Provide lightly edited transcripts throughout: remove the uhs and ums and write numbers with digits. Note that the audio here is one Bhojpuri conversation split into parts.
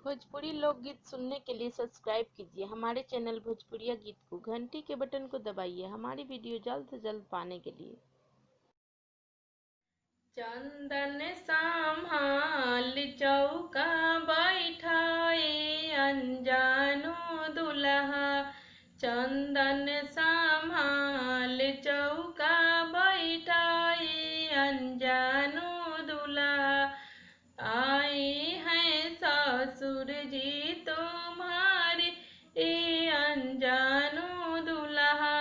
भोजपुरी लोकगीत सुनने के लिए सब्सक्राइब कीजिए हमारे चैनल भोजपुरिया गीत को। घंटी के बटन को दबाइए हमारी वीडियो जल्द से जल्द पाने के लिए। चंदन संभाल चौका बैठाए अनजानो दुल्हा, चंदन संभाल चौका बैठाए अनजानो दुल्हा। आए हैं ससुर जी तुम्हारे अनजानो दुल्हा,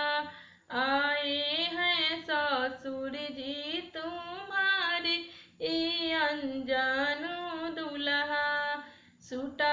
आए हैं ससुर जी तुम्हारे अनजानो दुल्हा। सूटा